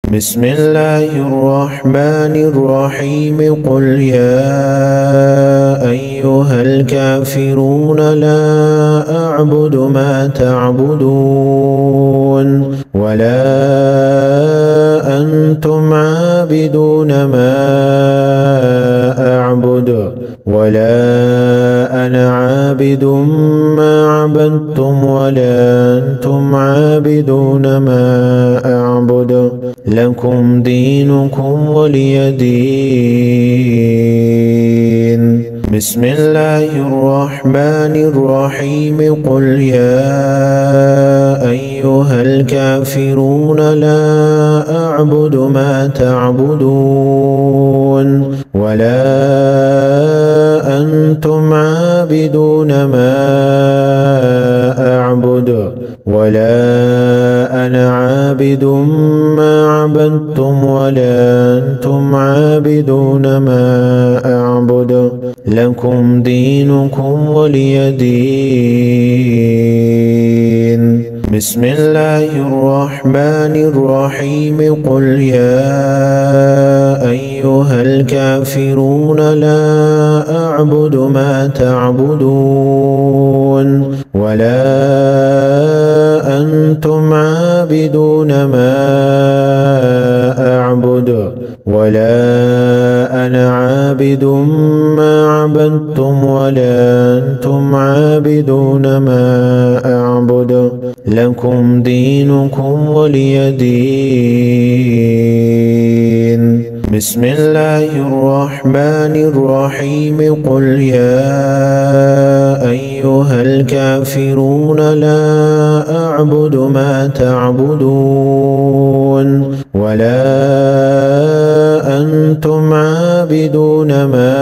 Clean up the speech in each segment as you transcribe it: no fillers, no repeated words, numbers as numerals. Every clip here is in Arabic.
بسم الله الرحمن الرحيم قل يا أيها الكافرون لا أعبد ما تعبدون ولا أنتم عابدون ما أعبد ولا أنا عابد ما عبدتم ولا أنتم عابدون ما أعبد لكم دينكم ولي دين. بسم الله الرحمن الرحيم قل يا أيها الكافرون لا أعبد ما تعبدون ولا أنتم عابدون ما أعبد ولا أنا عابد ما عبدتم ولا أنتم عابدون ما أعبد لكم دينكم ولي دين. بسم الله الرحمن الرحيم قل يا أيها الكافرون لا أعبد ما تعبدون ولا أنتم عابدون ما أعبد ولا أنا عابد ما عبدتم ولا أنتم عابدون ما أعبد لكم دينكم ولي دين. بسم الله الرحمن الرحيم قل يا أيها الكافرون لا أعبد ما تعبدون ولا أنتم عابدون ما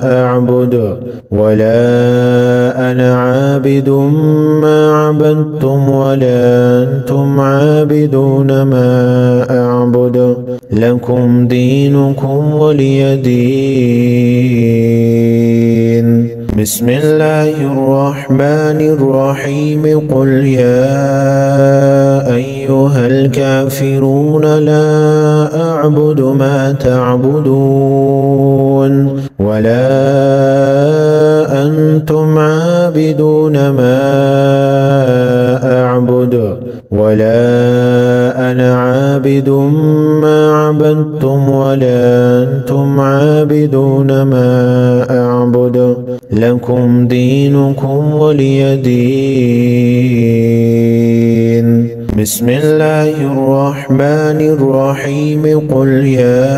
أعبد ولا أنا عابد ما عبدتم ولا أنتم عابدون ما أعبد لكم دينكم ولي دين. بسم الله الرحمن الرحيم قل يا أيها الكافرون لا أعبد ما تعبدون ولا أنتم عابدون ما أعبد ولا أنا عابد ما عبدتم ولا أنتم عابدون ما أعبد لكم دينكم ولي دين. بسم الله الرحمن الرحيم قل يا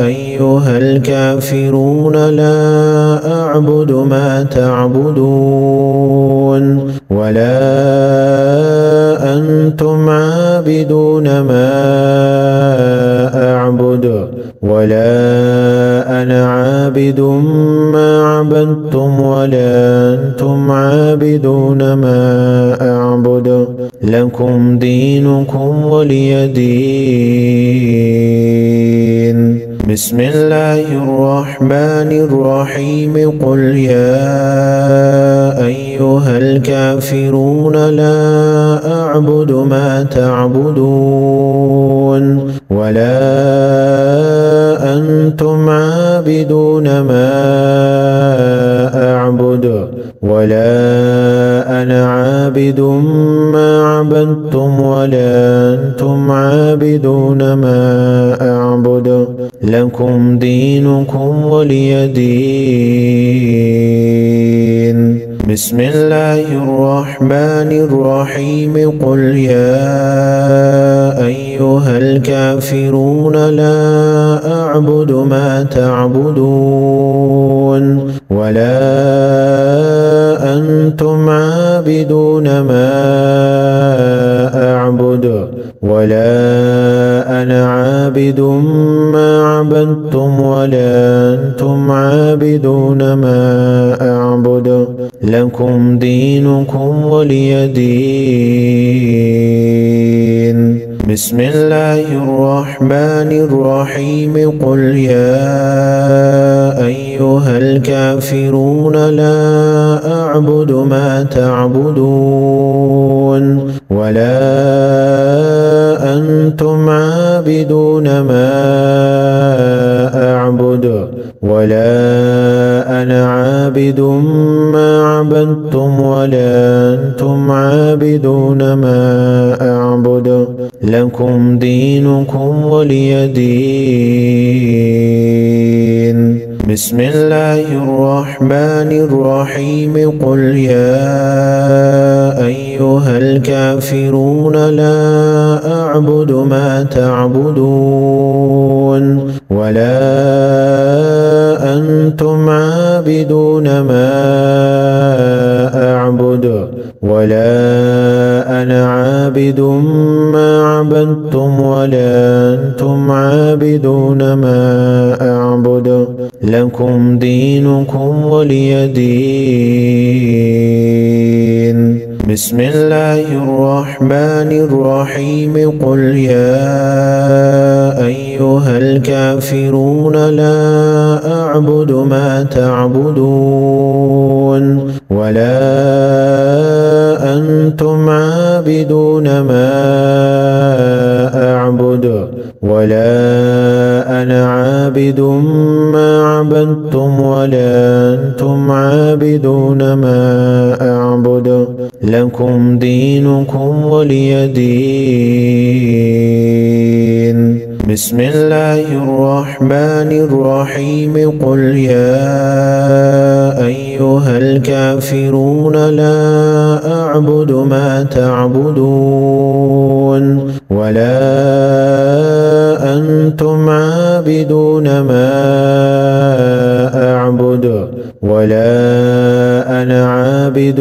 أيها الكافرون لا أعبد ما تعبدون ولا أنتم عابدون ما أعبد ولا أنا عابد ما عبدتم ولا أنتم عابدون ما أعبد لكم دينكم ولي دين. بسم الله الرحمن الرحيم قل يا أيها الكافرون لا أعبد ما تعبدون ولا أنتم عابدون ما أعبد ولا أنا عابد ما عبدتم ولا أنتم عابدون ما أعبد لكم دينكم ولي دين. بسم الله الرحمن الرحيم قل يا أيها الكافرون لا أعبد ما تعبدون ولا أنتم عابدون ما أعبد ولا أنا عابد ما عبدتم ولا أنتم عابدون ما أعبد لكم دينكم ولي دين. بسم الله الرحمن الرحيم قل يا أيها الكافرون لا أعبد ما تعبدون ولا أنتم عابدون ما أعبد ولا أنا عابد ما عبدتم ولا أنتم عابدون ما أعبد لكم دينكم ولي دين. بسم الله الرحمن الرحيم قل يا أيها الكافرون لا أعبد ما تعبدون ولا أنتم عابدون ما أعبد ولا أنا عابد ما عبدتم ولا أنتم عابدون ما أعبد لكم دينكم ولي دين. بسم الله الرحمن الرحيم قل يا أيها الكافرون لا أعبد ما تعبدون ولا أنتم عابدون ما أعبد ولا أنا عابد ما عبدتم ولا أنتم عابدون ما أعبد لكم دينكم ولي دين. بسم الله الرحمن الرحيم قل يا أيها الكافرون لا أعبد ما تعبدون ولا أنتم عابدون ما أعبد ولا أنا عابد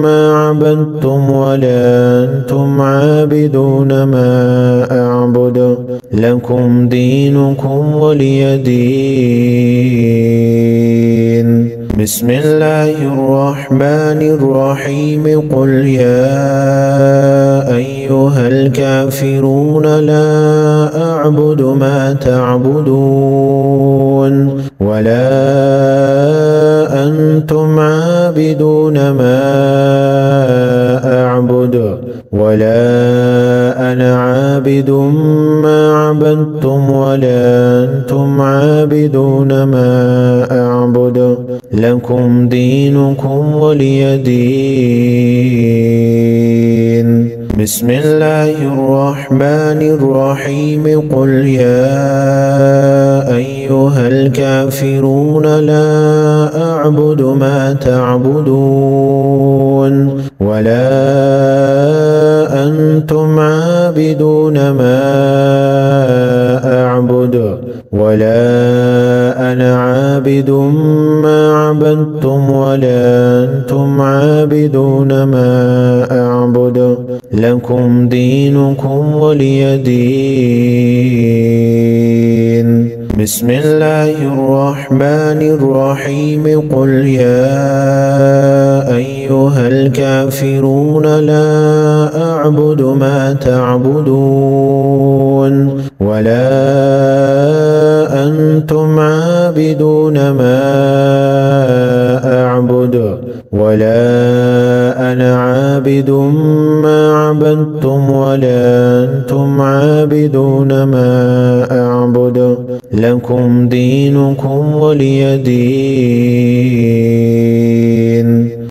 ما عبدتم ولا أنتم عابدون ما أعبد لكم دينكم ولي دين. بسم الله الرحمن الرحيم قل يا أيها الكافرون لا أعبد ما تعبدون ولا أنتم عابدون ما أعبد ولا أنا عابد ما عبدتم ولا أنتم عابدون ما أعبد لكم دينكم ولي دين. بسم الله الرحمن الرحيم قل يا أيها الكافرون لا أعبد ما تعبدون ولا أنتم عابدون ما أعبد ولا أنا عابد ما عبدتم ولا أنتم عابدون ما أعبد لكم دينكم ولي دين. بسم الله الرحمن الرحيم قل يا أيها الكافرون لا أعبد ما تعبدون ولا أنتم عابدون ما أعبد ولا أنا عابد ما عبدتم ولا أنتم عابدون ما أعبد لكم دينكم ولي دين.